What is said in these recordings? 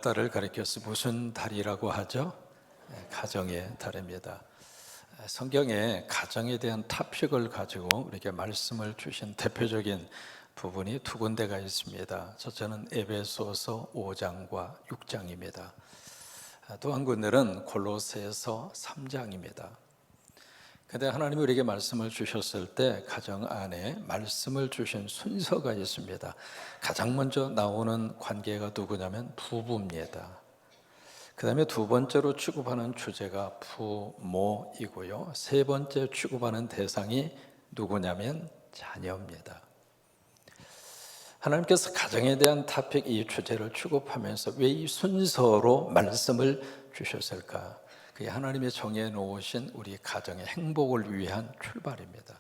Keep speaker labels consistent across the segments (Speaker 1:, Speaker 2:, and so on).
Speaker 1: 달을 가리켜서 무슨 달이라고 하죠? 가정의 달입니다. 성경에 가정에 대한 토픽을 가지고 우리에게 말씀을 주신 대표적인 부분이 두 군데가 있습니다. 첫째는 에베소서 5장과 6장입니다. 또 한 군데는 골로새서 3장입니다. 그런데 하나님이 우리에게 말씀을 주셨을 때 가정 안에 말씀을 주신 순서가 있습니다. 가장 먼저 나오는 관계가 누구냐면 부부입니다. 그 다음에 두 번째로 취급하는 주제가 부모이고요. 세 번째 취급하는 대상이 누구냐면 자녀입니다. 하나님께서 가정에 대한 토픽 이 주제를 취급하면서 왜 이 순서로 말씀을 주셨을까? 그게 하나님이 정해놓으신 우리 가정의 행복을 위한 출발입니다.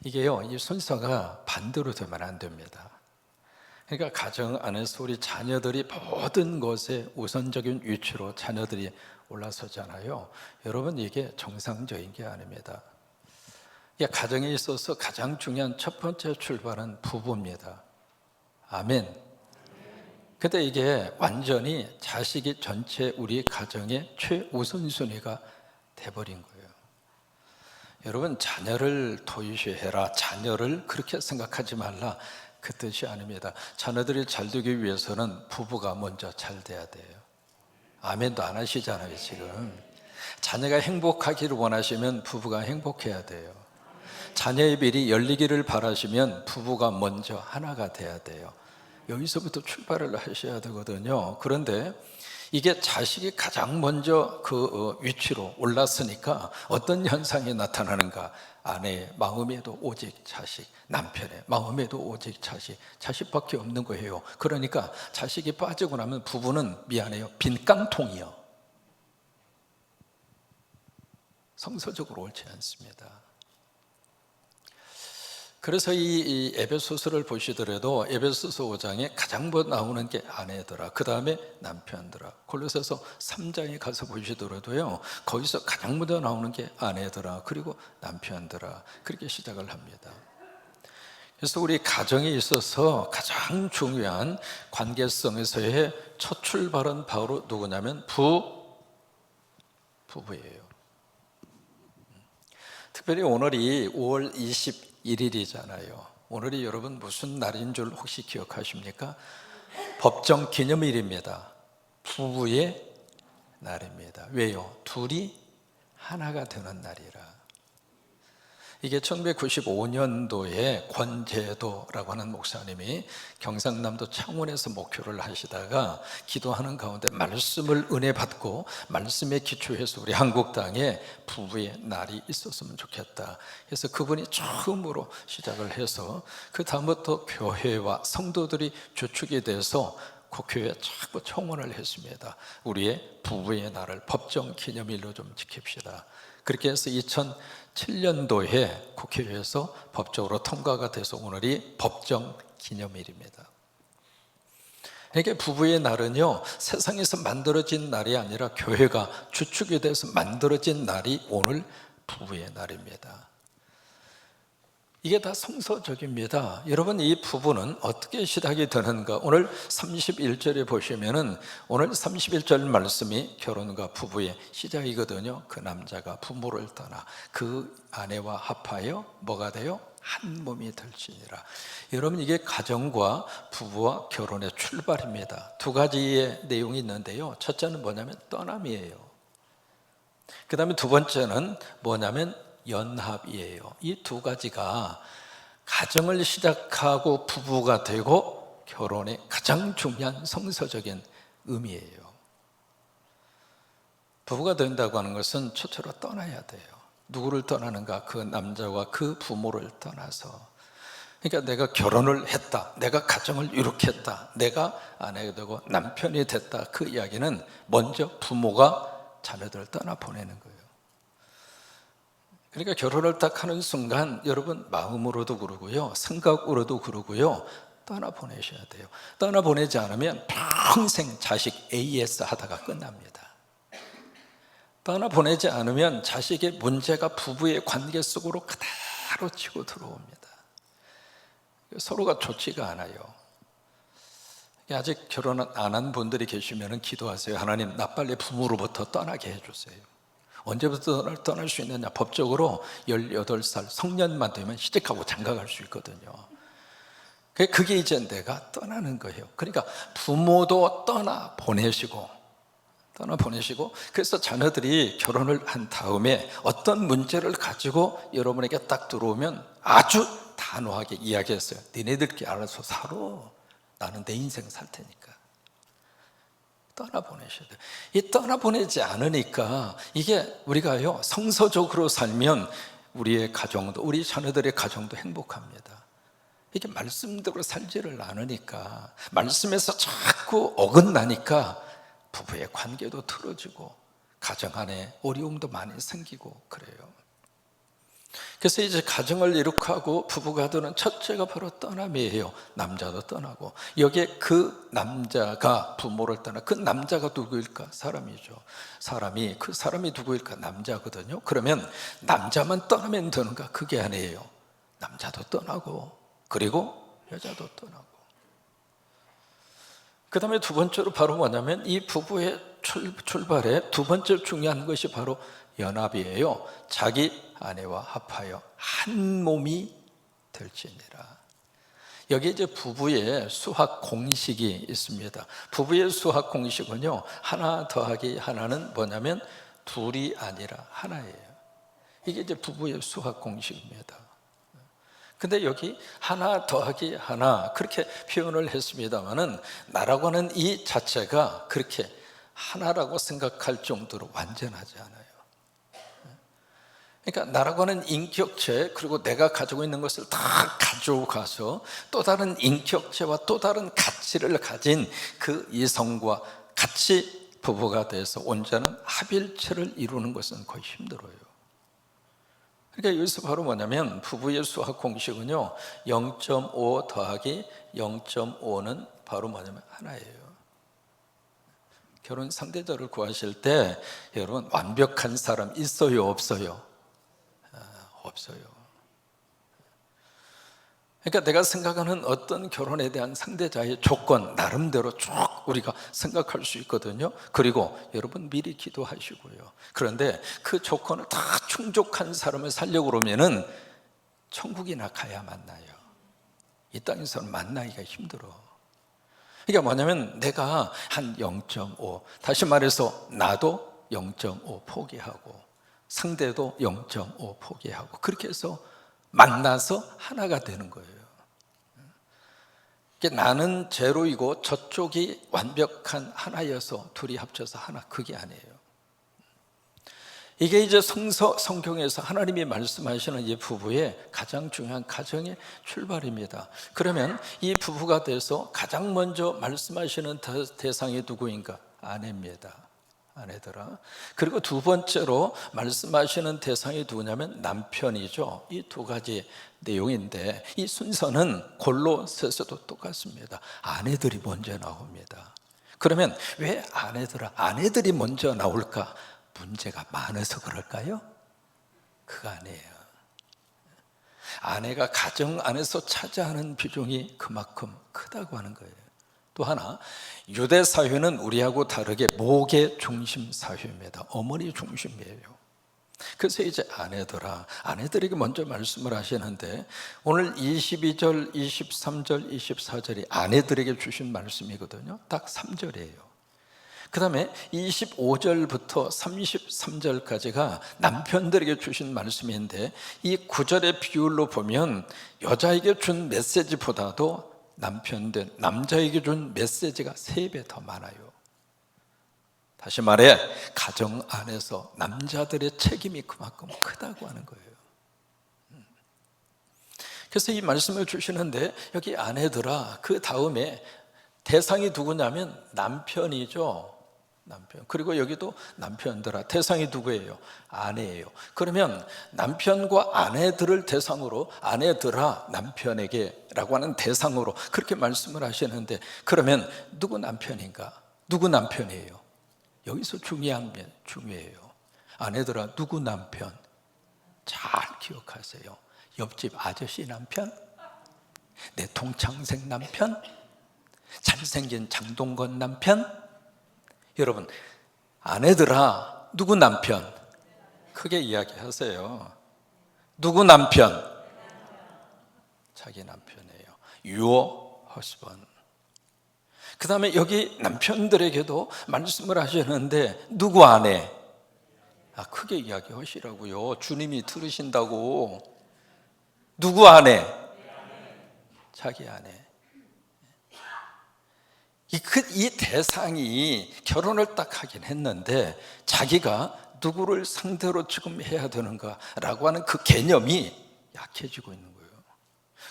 Speaker 1: 이게요, 이 순서가 반대로 되면 안 됩니다. 그러니까 가정 안에서 우리 자녀들이 모든 것에 우선적인 위치로 자녀들이 올라서잖아요. 여러분, 이게 정상적인 게 아닙니다. 가정에 있어서 가장 중요한 첫 번째 출발은 부부입니다. 아멘. 근데 이게 완전히 자식이 전체 우리 가정의 최우선순위가 돼버린 거예요. 여러분, 자녀를 도외시해라, 자녀를 그렇게 생각하지 말라, 그 뜻이 아닙니다. 자녀들이 잘 되기 위해서는 부부가 먼저 잘 돼야 돼요. 아멘도 안 하시잖아요 지금. 자녀가 행복하기를 원하시면 부부가 행복해야 돼요. 자녀의 길이 열리기를 바라시면 부부가 먼저 하나가 돼야 돼요. 여기서부터 출발을 하셔야 되거든요. 그런데 이게 자식이 가장 먼저 그 위치로 올랐으니까 어떤 현상이 나타나는가? 아내의 마음에도 오직 자식, 남편의 마음에도 오직 자식, 자식밖에 없는 거예요. 그러니까 자식이 빠지고 나면 부부는 미안해요, 빈 깡통이요. 성서적으로 옳지 않습니다. 그래서 이 에베소서를 보시더라도 에베소서 5장에 가장 먼저 나오는 게 아내더라, 그 다음에 남편더라. 골로새서 3장에 가서 보시더라도요, 거기서 가장 먼저 나오는 게 아내더라, 그리고 남편더라, 그렇게 시작을 합니다. 그래서 우리 가정에 있어서 가장 중요한 관계성에서의 첫 출발은 바로 누구냐면 부부예요. 특별히 오늘이 5월 21일이잖아요. 오늘이 여러분 무슨 날인 줄 혹시 기억하십니까? 법정 기념일입니다. 부부의 날입니다. 왜요? 둘이 하나가 되는 날이라. 이게 1995년도에 권재도라고 하는 목사님이 경상남도 창원에서 목회를 하시다가 기도하는 가운데 말씀을 은혜 받고 말씀에 기초해서 우리 한국 땅에 부부의 날이 있었으면 좋겠다. 그래서 그분이 처음으로 시작을 해서 그 다음부터 교회와 성도들이 주축이 돼서 그 교회에 자꾸 청원을 했습니다. 우리의 부부의 날을 법정 기념일로 좀 지킵시다. 그렇게 해서 2007년도에 국회에서 법적으로 통과가 돼서 오늘이 법정 기념일입니다. 이게 부부의 날은요, 세상에서 만들어진 날이 아니라 교회가 주축이 돼서 만들어진 날이 오늘 부부의 날입니다. 이게 다 성서적입니다. 여러분, 이 부부는 어떻게 시작이 되는가? 오늘 31절에 보시면은 오늘 31절 말씀이 결혼과 부부의 시작이거든요. 그 남자가 부모를 떠나 그 아내와 합하여 뭐가 돼요? 한 몸이 될지니라. 여러분, 이게 가정과 부부와 결혼의 출발입니다. 두 가지의 내용이 있는데요. 첫째는 뭐냐면 떠남이에요. 그 다음에 두 번째는 뭐냐면 연합이에요. 이 두 가지가 가정을 시작하고 부부가 되고 결혼의 가장 중요한 성서적인 의미예요. 부부가 된다고 하는 것은 첫째로 떠나야 돼요. 누구를 떠나는가? 그 남자와 그 부모를 떠나서. 그러니까 내가 결혼을 했다, 내가 가정을 이룩했다, 내가 아내가 되고 남편이 됐다, 그 이야기는 먼저 부모가 자녀들을 떠나보내는 거예요. 그러니까 결혼을 딱 하는 순간 여러분 마음으로도 그러고요, 생각으로도 그러고요, 떠나보내셔야 돼요. 떠나보내지 않으면 평생 자식 AS 하다가 끝납니다. 떠나보내지 않으면 자식의 문제가 부부의 관계 속으로 그대로 치고 들어옵니다. 서로가 좋지가 않아요. 아직 결혼 안 한 분들이 계시면 기도하세요. 하나님, 나 빨리 부모로부터 떠나게 해주세요. 언제부터 떠날 수 있느냐? 법적으로 18살 성년만 되면 시집가고 장가갈 수 있거든요. 그게 이제 내가 떠나는 거예요. 그러니까 부모도 떠나보내시고, 그래서 자녀들이 결혼을 한 다음에 어떤 문제를 가지고 여러분에게 딱 들어오면 아주 단호하게 이야기했어요. 니네들끼리 알아서 살아. 나는 내 인생 살 테니까. 떠나보내셔야 돼요. 이 떠나보내지 않으니까 이게 우리가요, 성서적으로 살면 우리의 가정도, 우리 자녀들의 가정도 행복합니다. 이게 말씀대로 살지를 않으니까, 말씀에서 자꾸 어긋나니까 부부의 관계도 틀어지고 가정 안에 어려움도 많이 생기고 그래요. 그래서 이제 가정을 이룩하고 부부가 되는 첫째가 바로 떠남이에요. 남자도 떠나고, 여기에 그 남자가 부모를 떠나, 그 남자가 누구일까? 사람이죠. 그 사람이 누구일까? 남자거든요. 그러면 남자만 떠나면 되는가? 그게 아니에요. 남자도 떠나고, 그리고 여자도 떠나고. 그 다음에 두 번째로 바로 뭐냐면, 이 부부의 출발에 두 번째 중요한 것이 바로 연합이에요. 자기 아내와 합하여 한 몸이 될지니라. 여기 이제 부부의 수학 공식이 있습니다. 부부의 수학 공식은요, 하나 더하기 하나는 뭐냐면 둘이 아니라 하나예요. 이게 이제 부부의 수학 공식입니다. 근데 여기 하나 더하기 하나 그렇게 표현을 했습니다만은, 나라고 하는 이 자체가 그렇게 하나라고 생각할 정도로 완전하지 않아요. 그러니까 나라고 하는 인격체, 그리고 내가 가지고 있는 것을 다 가져가서 또 다른 인격체와 또 다른 가치를 가진 그 이성과 같이 부부가 돼서 온전한 합일체를 이루는 것은 거의 힘들어요. 그러니까 여기서 바로 뭐냐면, 부부의 수학 공식은요, 0.5 더하기 0.5는 바로 뭐냐면 하나예요. 결혼 상대자를 구하실 때 여러분, 완벽한 사람 있어요, 없어요? 없어요. 그러니까 내가 생각하는 어떤 결혼에 대한 상대자의 조건, 나름대로 쭉 우리가 생각할 수 있거든요. 그리고 여러분 미리 기도하시고요. 그런데 그 조건을 다 충족한 사람을 살려고 그러면은 천국이나 가야 만나요. 이 땅에서는 만나기가 힘들어. 그러니까 뭐냐면, 내가 한 0.5, 다시 말해서 나도 0.5 포기하고 상대도 0.5 포기하고, 그렇게 해서 만나서 하나가 되는 거예요. 나는 제로이고 저쪽이 완벽한 하나여서 둘이 합쳐서 하나, 그게 아니에요. 이게 이제 성경에서 하나님이 말씀하시는 이 부부의 가장 중요한 가정의 출발입니다. 그러면 이 부부가 돼서 가장 먼저 말씀하시는 대상이 누구인가? 아내입니다. 아내들아. 그리고 두 번째로 말씀하시는 대상이 누구냐면 남편이죠. 이 두 가지 내용인데, 이 순서는 골로새서도 똑같습니다. 아내들이 먼저 나옵니다. 그러면 왜 아내들이 먼저 나올까? 문제가 많아서 그럴까요? 그거 아니에요. 아내가 가정 안에서 차지하는 비중이 그만큼 크다고 하는 거예요. 또 하나, 유대 사회는 우리하고 다르게 목의 중심 사회입니다. 어머니 중심이에요. 그래서 이제 아내들에게 먼저 말씀을 하시는데, 오늘 22절, 23절, 24절이 아내들에게 주신 말씀이거든요. 딱 3절이에요. 그 다음에 25절부터 33절까지가 남편들에게 주신 말씀인데, 이 9절의 비율로 보면 여자에게 준 메시지보다도 남자에게 준 메시지가 3배 더 많아요. 다시 말해, 가정 안에서 남자들의 책임이 그만큼 크다고 하는 거예요. 그래서 이 말씀을 주시는데, 여기 아내들아, 그 다음에 대상이 누구냐면 남편이죠. 남편. 그리고 여기도 남편들아, 대상이 누구예요? 아내예요. 그러면 남편과 아내들을 대상으로, 아내들아 남편에게 라고 하는 대상으로 그렇게 말씀을 하시는데, 그러면 누구 남편인가? 누구 남편이에요? 여기서 중요해요. 아내들아, 누구 남편? 잘 기억하세요. 옆집 아저씨 남편? 내 동창생 남편? 잘생긴 장동건 남편? 여러분, 아내들아, 누구 남편? 크게 이야기하세요. 누구 남편? 자기 남편이에요. Your husband. 그 다음에 여기 남편들에게도 말씀을 하셨는데 누구 아내? 크게 이야기하시라고요. 주님이 들으신다고. 누구 아내? 자기 아내. 이 대상이 결혼을 딱 하긴 했는데 자기가 누구를 상대로 지금 해야 되는가라고 하는 그 개념이 약해지고 있는 거예요.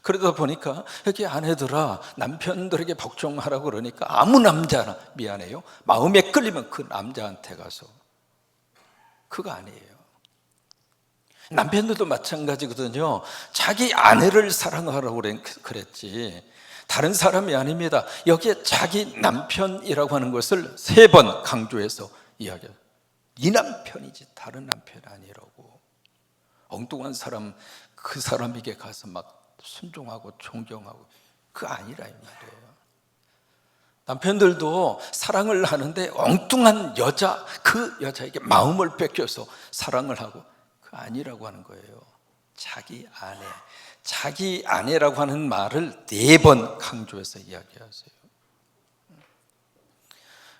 Speaker 1: 그러다 보니까 여기 아내들아, 남편들에게 복종하라고 그러니까 아무 남자나, 미안해요, 마음에 끌리면 그 남자한테 가서. 그거 아니에요. 남편들도 마찬가지거든요. 자기 아내를 사랑하라고 그랬지 다른 사람이 아닙니다. 여기에 자기 남편이라고 하는 것을 3번 강조해서 이야기해요. 이 남편이지 다른 남편이 아니라고. 엉뚱한 사람, 그 사람에게 가서 막 순종하고 존경하고, 그거 아니라 이 말이에요. 남편들도 사랑을 하는데 엉뚱한 여자, 그 여자에게 마음을 뺏겨서 사랑을 하고, 그거 아니라고 하는 거예요. 자기 아내, 자기 아내라고 하는 말을 4번 강조해서 이야기하세요.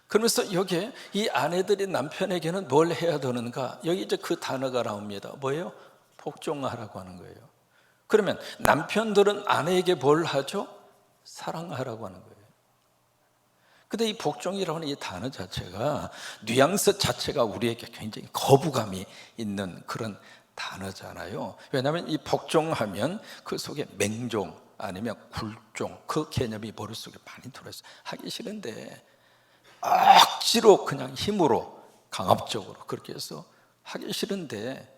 Speaker 1: 그러면서 여기에 이 아내들이 남편에게는 뭘 해야 되는가? 여기 이제 그 단어가 나옵니다. 뭐예요? 복종하라고 하는 거예요. 그러면 남편들은 아내에게 뭘 하죠? 사랑하라고 하는 거예요. 근데 이 복종이라고 하는 이 단어 자체가, 뉘앙스 자체가 우리에게 굉장히 거부감이 있는 그런 단어잖아요. 왜냐하면 이 복종하면 그 속에 맹종 아니면 굴종, 그 개념이 머릿속에 많이 들어있어요. 하기 싫은데 억지로 그냥 힘으로 강압적으로 그렇게 해서 하기 싫은데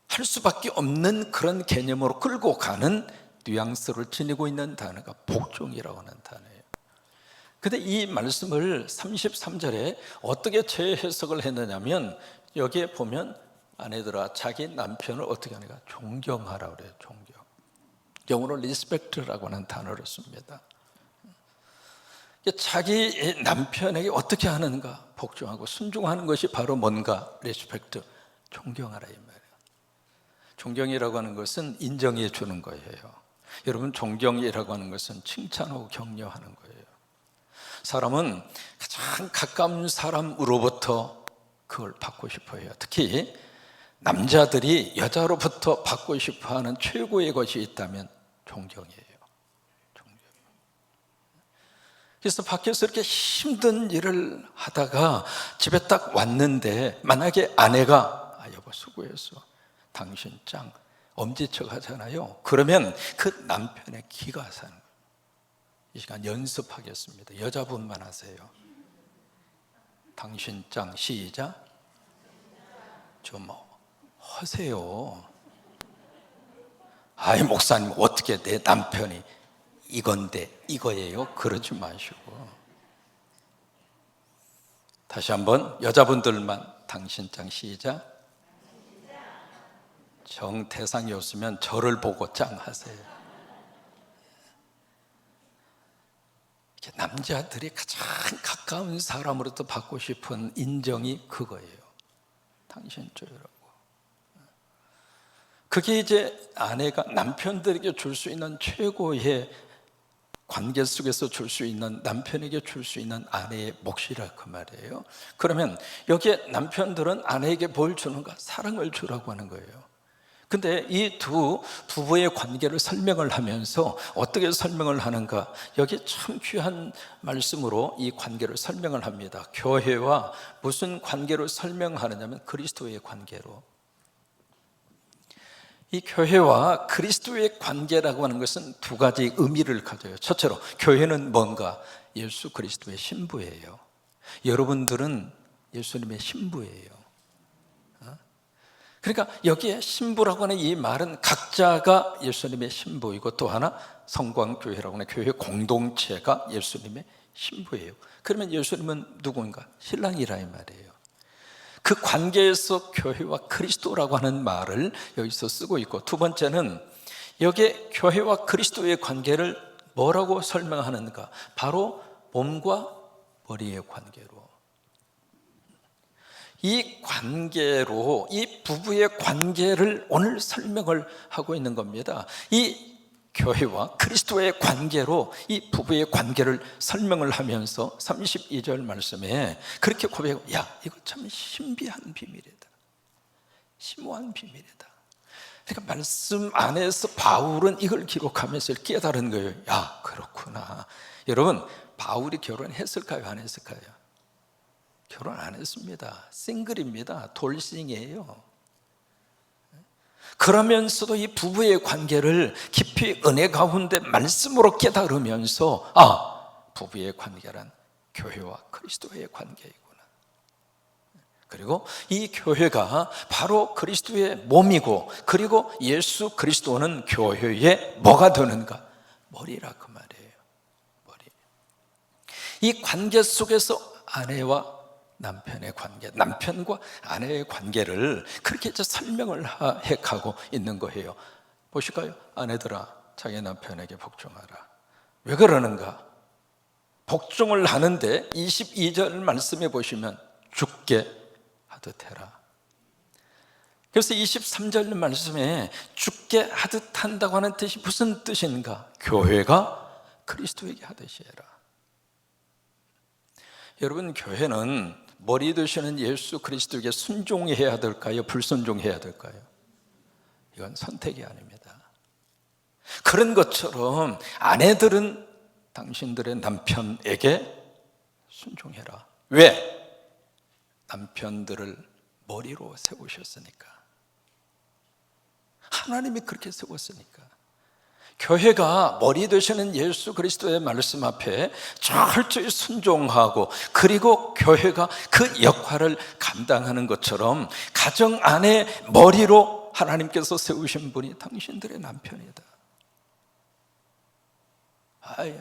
Speaker 1: 할 수밖에 없는 그런 개념으로 끌고 가는 뉘앙스를 지니고 있는 단어가 복종이라고 하는 단어예요. 근데 이 말씀을 33절에 어떻게 재해석을 했느냐면, 여기에 보면 아내들아 자기 남편을 어떻게 하는가? 존경하라고 그래요. 존경. 영어로 respect라고 하는 단어를 씁니다. 자기 남편에게 어떻게 하는가? 복종하고 순종하는 것이 바로 뭔가? respect, 존경하라 이 말이에요. 존경이라고 하는 것은 인정해 주는 거예요. 여러분, 존경이라고 하는 것은 칭찬하고 격려하는 거예요. 사람은 가장 가까운 사람으로부터 그걸 받고 싶어 해요. 특히 남자들이 여자로부터 받고 싶어 하는 최고의 것이 있다면 존경이에요. 존경. 그래서 밖에서 이렇게 힘든 일을 하다가 집에 딱 왔는데 만약에 아내가 여보 수고했어, 당신 짱, 엄지척 하잖아요. 그러면 그 남편의 기가 사는 거예요. 이 시간 연습하겠습니다. 여자분만 하세요. 당신 짱, 시작. 좀 하세요. 아이 목사님, 어떻게 내 남편이 이건데 이거예요? 그러지 마시고 다시 한번 여자분들만 당신 짱, 시작. 정 대상이 없으면 저를 보고 짱 하세요. 남자들이 가장 가까운 사람으로부터 받고 싶은 인정이 그거예요. 당신 쪼이라고. 그게 이제 아내가 남편들에게 줄 수 있는 최고의 관계 속에서 줄 수 있는, 남편에게 줄 수 있는 아내의 몫이라 그 말이에요. 그러면 여기에 남편들은 아내에게 뭘 주는가? 사랑을 주라고 하는 거예요. 근데 이 두 부부의 관계를 설명을 하면서 어떻게 설명을 하는가? 여기 참 귀한 말씀으로 이 관계를 설명을 합니다. 교회와 무슨 관계로 설명하느냐면 그리스도의 관계로. 이 교회와 그리스도의 관계라고 하는 것은 2가지 의미를 가져요. 첫째로 교회는 뭔가? 예수 그리스도의 신부예요. 여러분들은 예수님의 신부예요. 그러니까 여기에 신부라고 하는 이 말은 각자가 예수님의 신부이고, 또 하나 성광교회라고 하는 교회 공동체가 예수님의 신부예요. 그러면 예수님은 누구인가? 신랑이라 이 말이에요. 그 관계에서 교회와 그리스도라고 하는 말을 여기서 쓰고 있고, 두 번째는 여기에 교회와 그리스도의 관계를 뭐라고 설명하는가? 바로 몸과 머리의 관계로. 이 관계로, 이 부부의 관계를 오늘 설명을 하고 있는 겁니다. 이 교회와 그리스도의 관계로 이 부부의 관계를 설명을 하면서 32절 말씀에 그렇게 고백하고, 야, 이거 참 신비한 비밀이다, 심오한 비밀이다. 그러니까 말씀 안에서 바울은 이걸 기록하면서 깨달은 거예요. 야, 그렇구나. 여러분, 바울이 결혼했을까요? 안 했을까요? 결혼 안 했습니다. 싱글입니다. 돌싱이에요. 그러면서도 이 부부의 관계를 깊이 은혜 가운데 말씀으로 깨달으면서, 부부의 관계란 교회와 그리스도의 관계이구나. 그리고 이 교회가 바로 그리스도의 몸이고, 그리고 예수 그리스도는 교회의 뭐가 되는가? 머리라, 그 말이에요. 머리. 이 관계 속에서 아내와 남편의 관계, 남편과 아내의 관계를 그렇게 설명을 해가고 있는 거예요. 보실까요? 아내들아, 자기 남편에게 복종하라. 왜 그러는가? 복종을 하는데 22절 말씀해 보시면 죽게 하듯 해라. 그래서 23절 말씀에 죽게 하듯 한다고 하는 뜻이 무슨 뜻인가? 교회가 그리스도에게 하듯이 해라. 여러분, 교회는 머리 되시는 예수 그리스도에게 순종해야 될까요? 불순종해야 될까요? 이건 선택이 아닙니다. 그런 것처럼 아내들은 당신들의 남편에게 순종해라. 왜? 남편들을 머리로 세우셨으니까. 하나님이 그렇게 세웠으니까. 교회가 머리 되시는 예수 그리스도의 말씀 앞에 철저히 순종하고, 그리고 교회가 그 역할을 감당하는 것처럼 가정 안에 머리로 하나님께서 세우신 분이 당신들의 남편이다.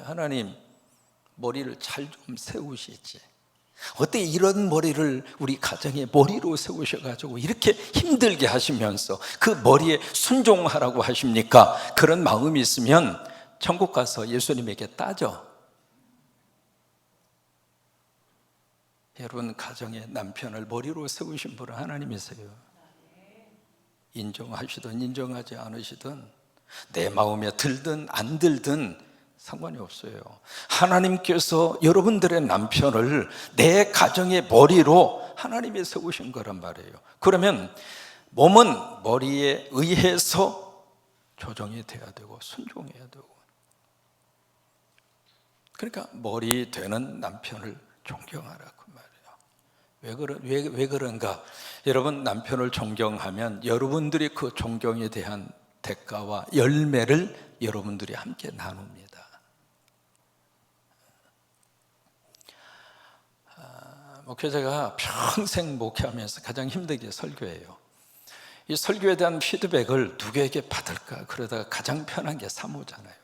Speaker 1: 하나님, 머리를 잘 좀 세우시지. 어떻게 이런 머리를 우리 가정의 머리로 세우셔가지고 이렇게 힘들게 하시면서 그 머리에 순종하라고 하십니까? 그런 마음이 있으면 천국 가서 예수님에게 따져. 여러분, 가정의 남편을 머리로 세우신 분은 하나님이세요. 인정하시든 인정하지 않으시든, 내 마음에 들든 안 들든 상관이 없어요. 하나님께서 여러분들의 남편을 내 가정의 머리로 하나님이 세우신 거란 말이에요. 그러면 몸은 머리에 의해서 조정이 돼야 되고 순종해야 되고, 그러니까 머리 되는 남편을 존경하라, 그 말이에요. 왜 그런가? 여러분, 남편을 존경하면 여러분들이 그 존경에 대한 대가와 열매를 여러분들이 함께 나눕니다. 목회자가 평생 목회하면서 가장 힘든 게 설교예요. 이 설교에 대한 피드백을 누구에게 받을까? 그러다가 가장 편한 게 사모잖아요.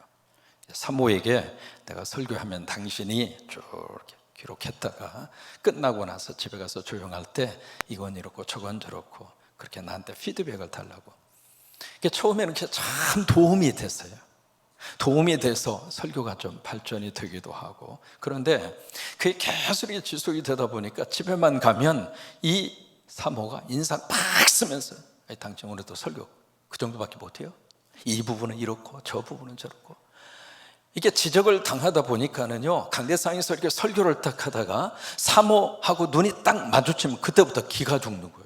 Speaker 1: 사모에게 내가 설교하면 당신이 쭉 이렇게 기록했다가 끝나고 나서 집에 가서 조용할 때 이건 이렇고 저건 저렇고 그렇게 나한테 피드백을 달라고. 처음에는 참 도움이 됐어요. 도움이 돼서 설교가 좀 발전이 되기도 하고, 그런데 그게 계속 지속이 되다 보니까 집에만 가면 이 사모가 인상 팍 쓰면서, 당신 오늘도 설교 그 정도밖에 못해요? 이 부분은 이렇고 저 부분은 저렇고. 이게 지적을 당하다 보니까는요, 강대상에서 이렇게 설교를 딱 하다가 사모하고 눈이 딱 마주치면 그때부터 기가 죽는 거예요.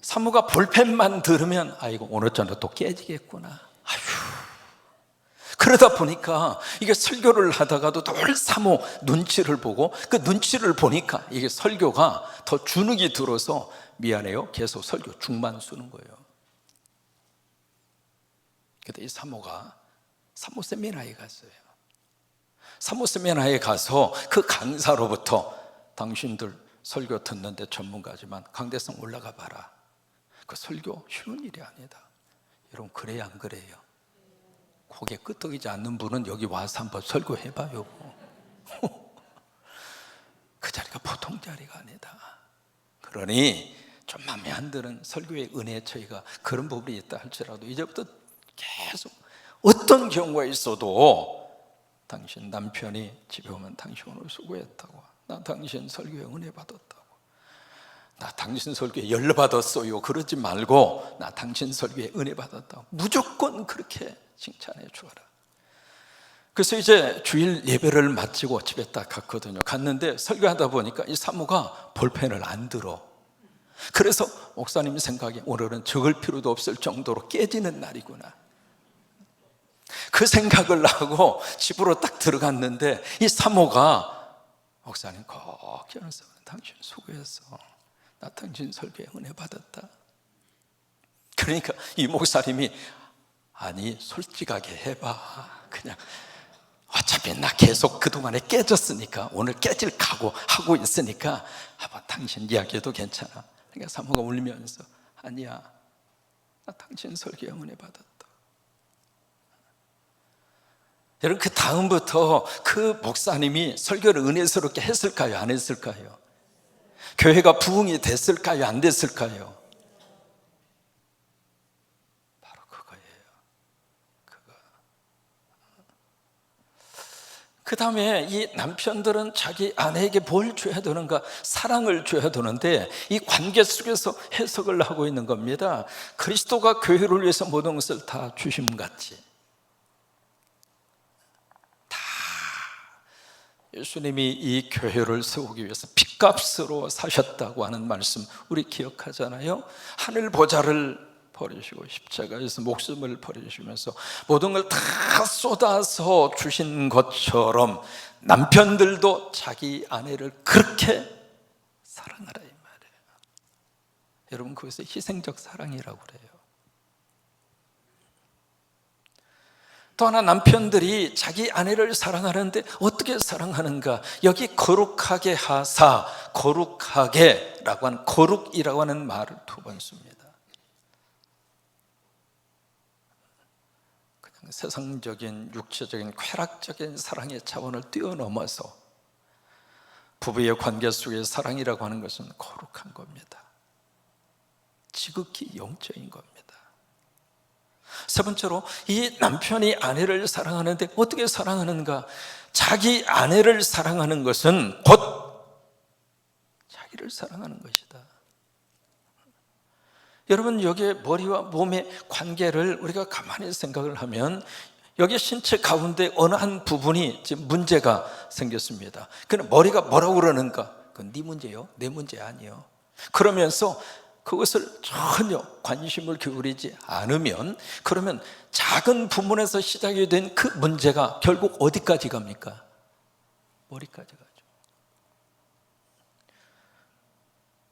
Speaker 1: 사모가 볼펜만 들으면 아이고 오늘 저녁 또 깨지겠구나. 아휴. 그러다 보니까 이게 설교를 하다가도 늘 사모 눈치를 보고, 그 눈치를 보니까 이게 설교가 더 주눅이 들어서 미안해요, 계속 설교 중만 쓰는 거예요. 그때 이 사모가 사모 세미나에 갔어요. 사모 세미나에 가서 그 강사로부터 당신들 설교 듣는데 전문가지만 강대성 올라가 봐라. 그 설교 쉬운 일이 아니다. 여러분, 그래요 안 그래요? 고개 끄덕이지 않는 분은 여기 와서 한번 설교해봐요. 그 자리가 보통 자리가 아니다. 그러니 좀 마음에 안 드는 설교의 은혜, 저희가 그런 부분이 있다 할지라도 이제부터 계속 어떤 경우가 있어도 당신 남편이 집에 오면 당신 오늘 수고했다고, 나 당신 설교에 은혜 받았다고, 나 당신 설교에 열 받았어요, 그러지 말고 나 당신 설교에 은혜 받았다고 무조건 그렇게 칭찬해 주어라. 그래서 이제 주일 예배를 마치고 집에 딱 갔거든요. 갔는데 설교하다 보니까 이 사모가 볼펜을 안 들어. 그래서 목사님 생각에 오늘은 적을 필요도 없을 정도로 깨지는 날이구나, 그 생각을 하고 집으로 딱 들어갔는데 이 사모가 목사님 꼭 기억해서 당신 수고했어, 나 당신 설교에 은혜 받았다. 그러니까 이 목사님이 아니 솔직하게 해봐, 그냥 어차피 나 계속 그동안에 깨졌으니까 오늘 깨질 각오 하고 있으니까 한번 당신 이야기해도 괜찮아. 그러니까 사모가 울면서 아니야, 나 당신 설교에 은혜 받았다. 여러분, 그 다음부터 그 목사님이 설교를 은혜스럽게 했을까요? 안 했을까요? 교회가 부흥이 됐을까요? 안 됐을까요? 바로 그거예요. 그 다음에 이 남편들은 자기 아내에게 뭘 줘야 되는가? 사랑을 줘야 되는데 이 관계 속에서 해석을 하고 있는 겁니다. 그리스도가 교회를 위해서 모든 것을 다 주심같이 다 예수님이 이 교회를 세우기 위해서 핏값으로 사셨다고 하는 말씀 우리 기억하잖아요. 하늘 보좌를 버리시고 십자가에서 목숨을 버리시면서 모든 걸 다 쏟아서 주신 것처럼 남편들도 자기 아내를 그렇게 사랑하라 이 말이에요. 여러분, 그것을 희생적 사랑이라고 그래요. 또 하나, 남편들이 자기 아내를 사랑하는데 어떻게 사랑하는가? 여기 거룩하게 하사, 거룩하게라고 하는, 거룩이라고 하는 말을 두 번 씁니다. 세상적인 육체적인 쾌락적인 사랑의 차원을 뛰어넘어서 부부의 관계 속의 사랑이라고 하는 것은 거룩한 겁니다. 지극히 영적인 겁니다. 세 번째로, 이 남편이 아내를 사랑하는데 어떻게 사랑하는가? 자기 아내를 사랑하는 것은 곧 자기를 사랑하는 것이다. 여러분, 여기에 머리와 몸의 관계를 우리가 가만히 생각을 하면 여기 신체 가운데 어느 한 부분이 지금 문제가 생겼습니다. 그럼 머리가 뭐라고 그러는가? 그건 네 문제요, 내 문제 아니요. 그러면서 그것을 전혀 관심을 기울이지 않으면, 그러면 작은 부분에서 시작이 된 그 문제가 결국 어디까지 갑니까? 머리까지 가죠.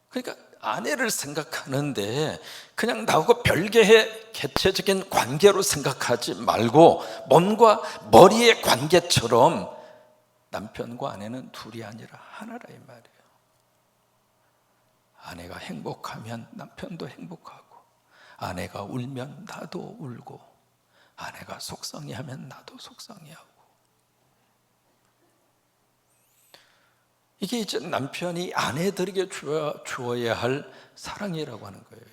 Speaker 1: 그러니까 아내를 생각하는데 그냥 나하고 별개의 개체적인 관계로 생각하지 말고 몸과 머리의 관계처럼 남편과 아내는 둘이 아니라 하나라 이 말이에요. 아내가 행복하면 남편도 행복하고, 아내가 울면 나도 울고, 아내가 속상해하면 나도 속상해하고. 이게 이제 남편이 아내들에게 주어야 할 사랑이라고 하는 거예요.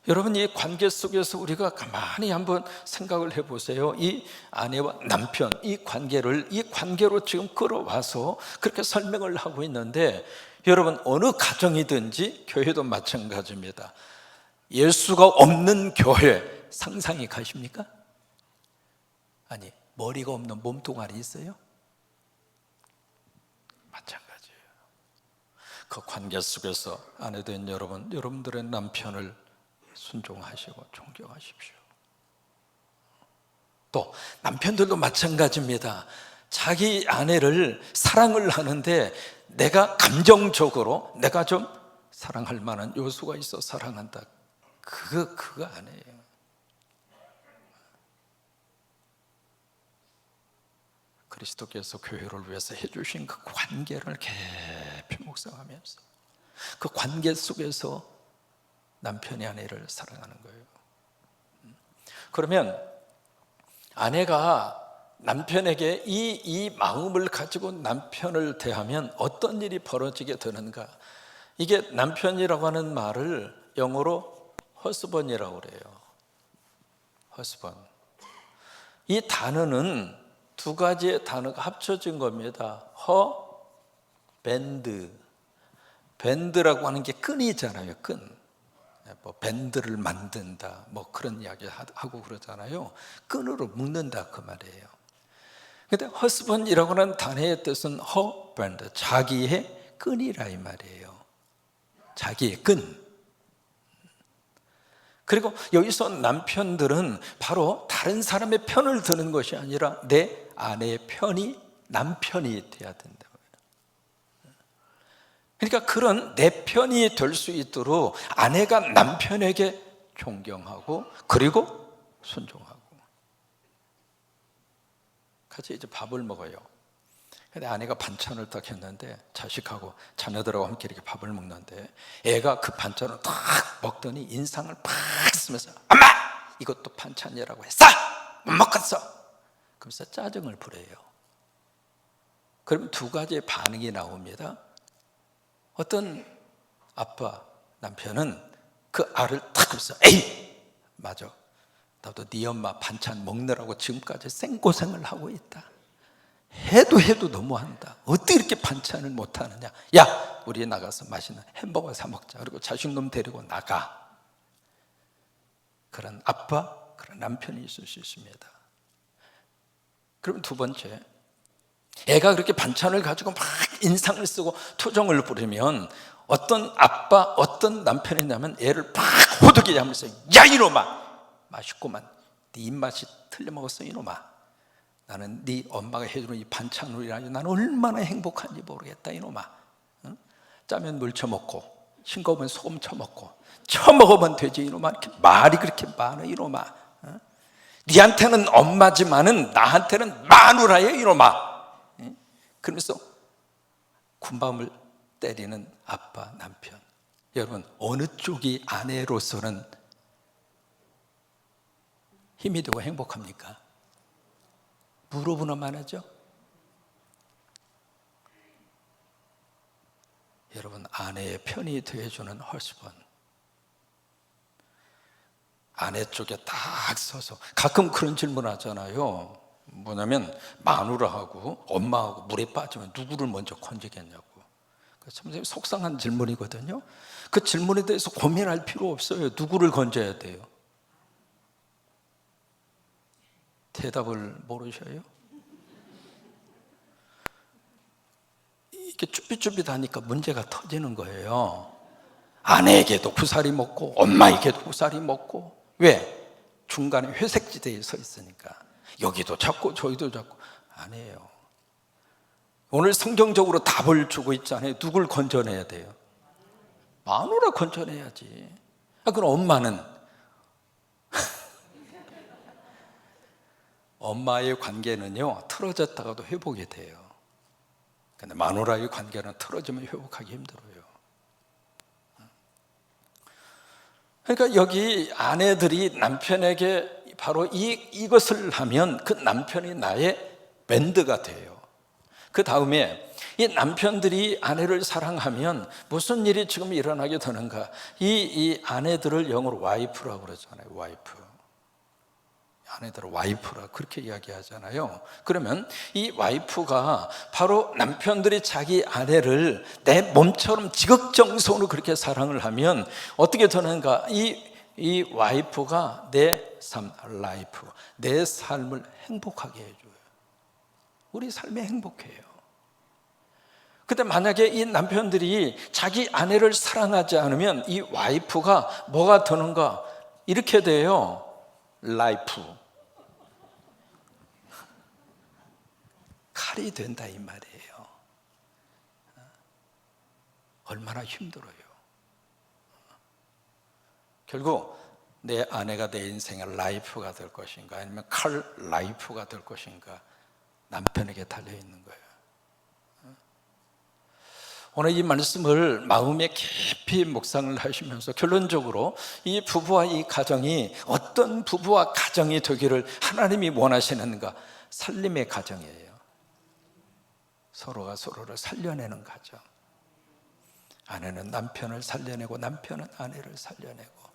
Speaker 1: 여러분, 이 관계 속에서 우리가 가만히 한번 생각을 해보세요. 이 아내와 남편, 이 관계로 지금 끌어와서 그렇게 설명을 하고 있는데, 여러분, 어느 가정이든지 교회도 마찬가지입니다. 예수가 없는 교회 상상이 가십니까? 아니, 머리가 없는 몸뚱아리 있어요? 마찬가지예요. 그 관계 속에서 아내된 여러분, 여러분들의 남편을 순종하시고 존경하십시오. 또 남편들도 마찬가지입니다. 자기 아내를 사랑을 하는데 내가 감정적으로 내가 좀 사랑할 만한 요소가 있어 사랑한다, 그거 아니에요. 그리스도께서 교회를 위해서 해주신 그 관계를 깊이 묵상하면서 그 관계 속에서 남편이 아내를 사랑하는 거예요. 그러면 아내가 남편에게 이 마음을 가지고 남편을 대하면 어떤 일이 벌어지게 되는가? 이게 남편이라고 하는 말을 영어로 husband이라고 그래요. husband. 이 단어는 두 가지의 단어가 합쳐진 겁니다. 밴드. 밴드라고 하는 게 끈이잖아요. 끈. 뭐 밴드를 만든다, 뭐 그런 이야기 하고 그러잖아요. 끈으로 묶는다 그 말이에요. 근데 husband이라고 하는 단어의 뜻은 밴드, 자기의 끈이라 이 말이에요. 자기의 끈. 그리고 여기서 남편들은 바로 다른 사람의 편을 드는 것이 아니라 내 아내의 편이 남편이 돼야 된다. 그러니까 그런 내 편이 될 수 있도록 아내가 남편에게 존경하고 그리고 순종하고. 같이 이제 밥을 먹어요. 근데 아내가 반찬을 딱 했는데 자식하고 자녀들하고 함께 이렇게 밥을 먹는데 애가 그 반찬을 딱 먹더니 인상을 팍 쓰면서 엄마! 이것도 반찬이라고 했어! 못 먹겠어! 그러면서 짜증을 부려요. 그러면 두 가지의 반응이 나옵니다. 어떤 아빠, 남편은 그 알을 탁 하면서 에이! 맞아. 나도 네 엄마 반찬 먹느라고 지금까지 생고생을 하고 있다. 해도 너무한다. 어떻게 이렇게 반찬을 못하느냐. 야, 우리 나가서 맛있는 햄버거 사 먹자. 그리고 자식놈 데리고 나가. 그런 아빠, 그런 남편이 있을 수 있습니다. 그럼 두 번째, 애가 그렇게 반찬을 가지고 막 인상을 쓰고 투정을 부리면 어떤 아빠, 어떤 남편이냐면 애를 팍 호두기 하면서 야 이놈아! 맛있구만. 네 입맛이 틀려먹었어 이놈아. 나는 네 엄마가 해주는 이 반찬으로 인하여 나는 얼마나 행복한지 모르겠다 이놈아. 응? 짜면 물 쳐먹고 싱거우면 소금 쳐먹고 쳐먹으면 되지 이놈아. 이렇게 말이 그렇게 많아 이놈아. 응? 네한테는 엄마지만은 나한테는 마누라야 이놈아. 응? 그러면서 군밤을 때리는 아빠, 남편. 여러분, 어느 쪽이 아내로서는 힘이 되고 행복합니까? 물어보나만 하죠. 여러분, 아내의 편이 되어주는 husband, 아내 쪽에 딱 서서. 가끔 그런 질문 하잖아요. 뭐냐면 마누라하고 엄마하고 물에 빠지면 누구를 먼저 건지겠냐고. 참 속상한 질문이거든요. 그 질문에 대해서 고민할 필요 없어요. 누구를 건져야 돼요? 대답을 모르셔요? 이렇게 쭈삣쭈삣하니까 문제가 터지는 거예요. 아내에게도 구사리 먹고 엄마에게도 구사리 먹고. 왜? 중간에 회색지대에 서 있으니까. 여기도 잡고 저기도 잡고. 아니에요. 오늘 성경적으로 답을 주고 있잖아요. 누굴 건져내야 돼요? 마누라 건져내야지. 그럼 엄마는? 엄마의 관계는요, 틀어졌다가도 회복이 돼요. 근데 마누라의 관계는 틀어지면 회복하기 힘들어요. 그러니까 여기 아내들이 남편에게 바로 이것을 하면 그 남편이 나의 밴드가 돼요. 그 다음에 이 남편들이 아내를 사랑하면 무슨 일이 지금 일어나게 되는가? 이 아내들을 영어로 와이프라고 그러잖아요. 와이프. 아내들은 와이프라 그렇게 이야기하잖아요. 그러면 이 와이프가 바로 남편들이 자기 아내를 내 몸처럼 지극정성으로 그렇게 사랑을 하면 어떻게 되는가? 이 와이프가 내 삶, 라이프, 내 삶을 행복하게 해줘요. 우리 삶이 행복해요. 근데 만약에 이 남편들이 자기 아내를 사랑하지 않으면 이 와이프가 뭐가 되는가? 이렇게 돼요. 라이프. 칼이 된다 이 말이에요. 얼마나 힘들어요. 결국 내 아내가 내 인생의 라이프가 될 것인가 아니면 칼 라이프가 될 것인가 남편에게 달려있는 거예요. 오늘 이 말씀을 마음에 깊이 묵상을 하시면서 결론적으로 이 부부와 이 가정이 어떤 부부와 가정이 되기를 하나님이 원하시는가? 살림의 가정이에요. 서로가 서로를 살려내는 가정. 아내는 남편을 살려내고 남편은 아내를 살려내고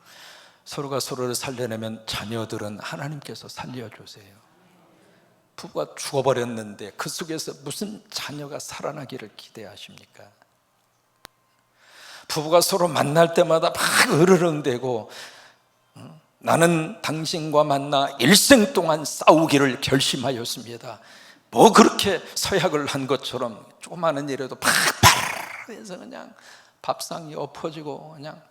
Speaker 1: 서로가 서로를 살려내면 자녀들은 하나님께서 살려주세요. 부부가 죽어버렸는데 그 속에서 무슨 자녀가 살아나기를 기대하십니까? 부부가 서로 만날 때마다 막 으르렁대고 나는 당신과 만나 일생 동안 싸우기를 결심하였습니다. 뭐 그렇게 서약을 한 것처럼 조그마한 일에도 팍팍 해서 그냥 밥상이 엎어지고 그냥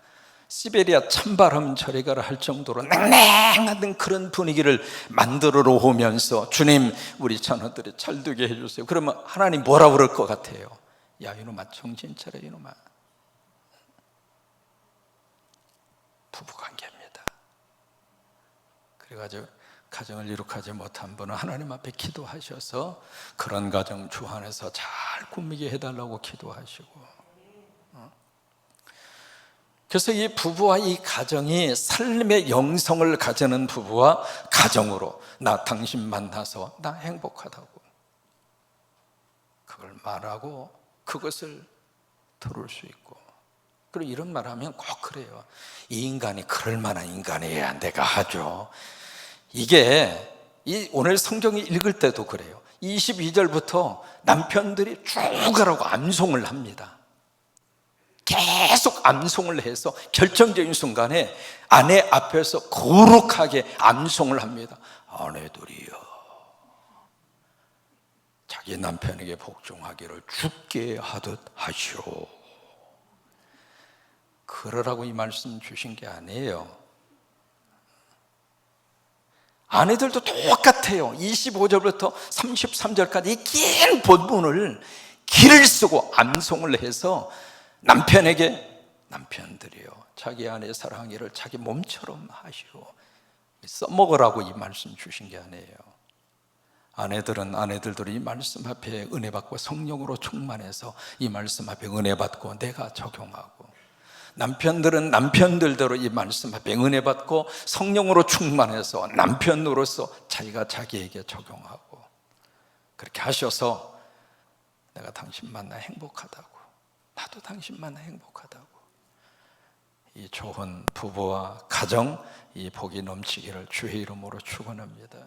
Speaker 1: 시베리아 찬바람 저리 가라 할 정도로 냉랭한 그런 분위기를 만들어 오면서 주님 우리 자녀들이 잘 되게 해주세요. 그러면 하나님 뭐라 그럴 것 같아요? 야 이놈아 정신 차려 이놈아. 부부관계입니다. 그래가지고 가정을 이룩하지 못한 분은 하나님 앞에 기도하셔서 그런 가정 주 안에서 잘 꾸미게 해달라고 기도하시고, 그래서 이 부부와 이 가정이 삶의 영성을 가지는 부부와 가정으로 나 당신 만나서 나 행복하다고 그걸 말하고 그것을 들을 수 있고, 그리고 이런 말하면 꼭 그래요. 이 인간이 그럴 만한 인간이어야 내가 하죠. 이게 오늘 성경이 읽을 때도 그래요. 22절부터 남편들이 쭉 하라고 암송을 합니다. 계속 암송을 해서 결정적인 순간에 아내 앞에서 거룩하게 암송을 합니다. 아내들이여 자기 남편에게 복종하기를 주께 하듯 하시오. 그러라고 이 말씀 주신 게 아니에요. 아내들도 똑같아요. 25절부터 33절까지 이 긴 본문을 길을 쓰고 암송을 해서 남편에게 남편들이요 자기 아내 사랑하기를 자기 몸처럼 하시오. 써먹으라고 이 말씀 주신 게 아니에요. 아내들은 아내들대로 이 말씀 앞에 은혜 받고 성령으로 충만해서 이 말씀 앞에 은혜 받고 내가 적용하고, 남편들은 남편들대로 이 말씀 앞에 은혜 받고 성령으로 충만해서 남편으로서 자기가 자기에게 적용하고, 그렇게 하셔서 내가 당신 만나 행복하다고 나도 당신 만나 행복하다고, 이 좋은 부부와 가정 이 복이 넘치기를 주의 이름으로 축원합니다.